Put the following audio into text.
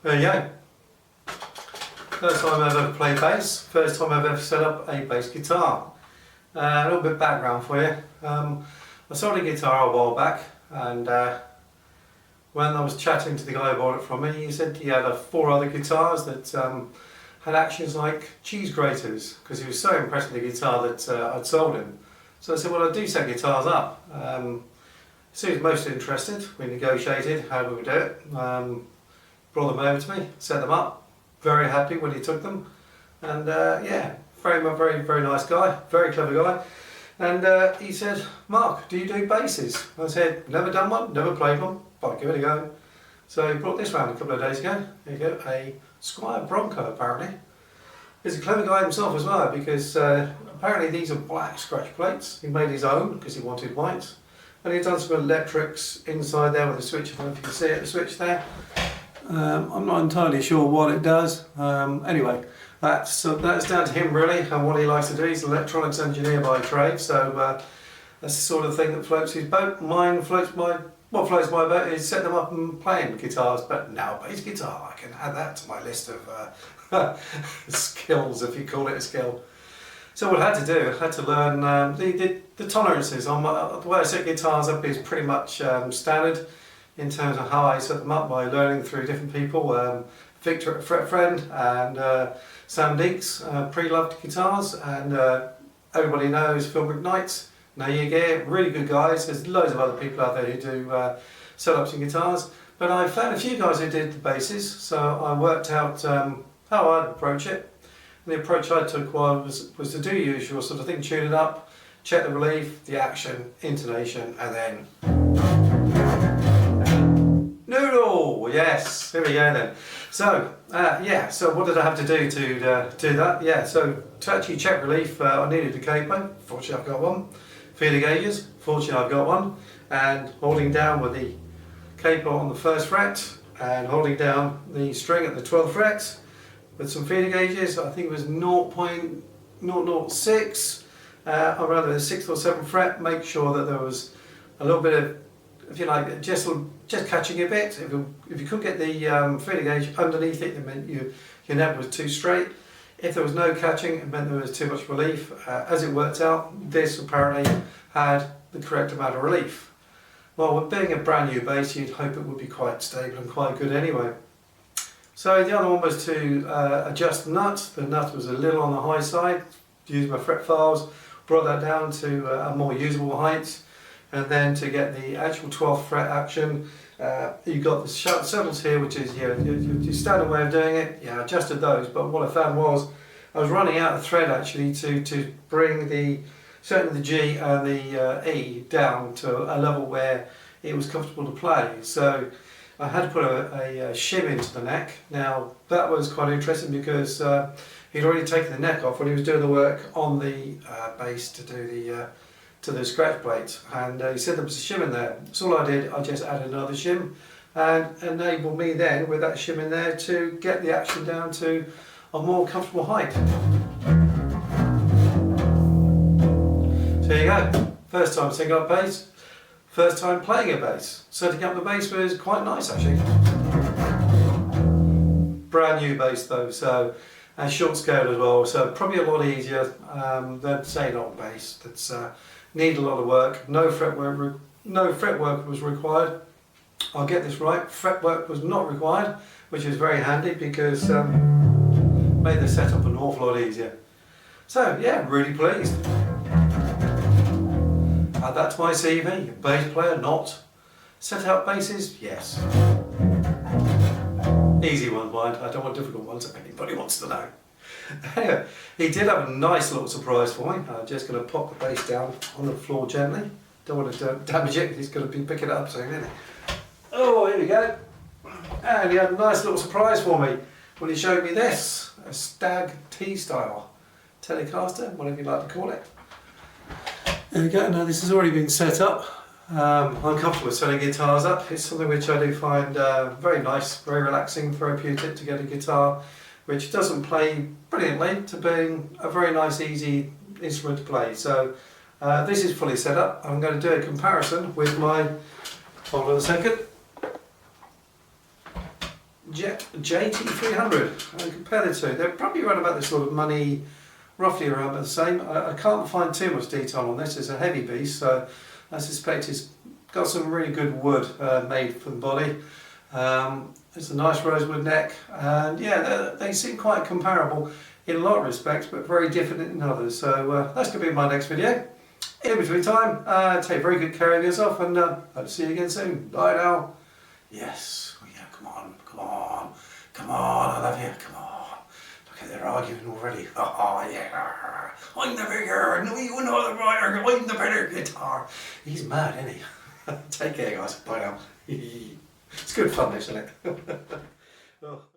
There you go. First time I've ever played bass, first time I've ever set up a bass guitar. A little bit of background for you. I sold a guitar a while back, and when I was chatting to the guy who bought it from me, he said he had 4 other guitars that had actions like cheese graters, because he was so impressed with the guitar that I'd sold him. So I said, well, I do set guitars up. So he was most interested. We negotiated how we would do it. Brought them over to me, set them up. Very happy when he took them, and yeah, very nice guy, very clever guy. And he said, Mark, do you do basses? I said, never done one, never played one, but I'll give it a go. So he brought this round a couple of days ago. There you go, a Squier Bronco apparently. He's a clever guy himself as well, because apparently these are black scratch plates. He made his own because he wanted white, and he's done some electrics inside there with a switch. I don't know if you can see it, the switch there. I'm not entirely sure what it does. Anyway, that's down to him really, and what he likes to do. He's an electronics engineer by trade, so that's the sort of thing that floats his boat. What floats my boat is setting them up and playing guitars, but now bass guitar. I can add that to my list of skills, if you call it a skill. So what I had to do, I had to learn the tolerances. The way I set guitars up is pretty much standard in terms of how I set them up, by learning through different people. Victor at Fret Friend and Sam Deeks pre-loved guitars, and everybody knows Phil McKnight's. Now you get really good guys. There's loads of other people out there who do setups and guitars, but I found a few guys who did the basses, so I worked out how I'd approach it. And the approach I took was to do usual sort of thing: tune it up, check the relief, the action, intonation, and then noodle. Yes, here we go then. So yeah, so what did I have to do do that? Yeah, so to actually check relief, I needed a capo. Fortunately, I've got one. Feeler gauges. Fortunately, I've got one. And holding down with the capo on the 1st fret, and holding down the string at the 12th fret with some feeler gauges. I think it was 0.006 around the 6th or 7th fret. Make sure that there was a little bit of, if you like, just catching a bit. If you couldn't get the feeler gauge underneath it, it meant your neck was too straight. If there was no catching, it meant there was too much relief. As it worked out, this apparently had the correct amount of relief. Well, with being a brand new bass, you'd hope it would be quite stable and quite good anyway. So the other one was to adjust the nut. The nut was a little on the high side. Used my fret files, brought that down to a more usable height. And then to get the actual 12th fret action, you've got the saddles here, which is your standard way of doing it. Yeah, I adjusted those, but what I found was I was running out of thread actually to bring certainly the G and the E down to a level where it was comfortable to play. So I had to put a shim into the neck. Now that was quite interesting, because he'd already taken the neck off when he was doing the work on the bass to do the scratch plate, and he said there was a shim in there. So all I did, I just added another shim, and enabled me then, with that shim in there, to get the action down to a more comfortable height. So there you go. First time setting up bass, first time playing a bass. Setting up the bass was quite nice actually. Brand new bass though, so, and short scale as well, so probably a lot easier than say an old bass that's need a lot of work. No fretwork was required. I'll get this right. Fretwork was not required, which is very handy, because made the setup an awful lot easier. So yeah, really pleased. Add that to my CV. Bass player, not. Set out basses, yes. Easy ones, mind. I don't want difficult ones if anybody wants to know. Anyway, he did have a nice little surprise for me. I'm just going to pop the bass down on the floor gently. Don't want to damage it, he's going to be picking it up soon, isn't he? Oh, here we go. And he had a nice little surprise for me when he showed me this, a Stag T-style Telecaster, whatever you like to call it. There we go. Now this has already been set up. I'm comfortable with setting guitars up. It's something which I do find very nice, very relaxing, therapeutic, to get a guitar which doesn't play brilliantly to being a very nice, easy instrument to play. So this is fully set up. I'm going to do a comparison with my, hold on a second, JT300. And compare the two. They're probably around about this sort of money, roughly around about the same. I can't find too much detail on this. It's a heavy beast, so I suspect it's got some really good wood made for the body. It's a nice rosewood neck, and yeah, they seem quite comparable in a lot of respects, but very different in others. So that's going to be my next video. In between time, take very good care of yourself, and hope to see you again soon. Bye now. Yes, oh, yeah, come on, come on, come on, I love you, come on. Look at they're arguing already. Oh yeah, I'm the bigger, no you know the brighter, I'm the better guitar. He's mad, isn't he? Take care guys, bye now. It's good fun this, isn't it? Oh.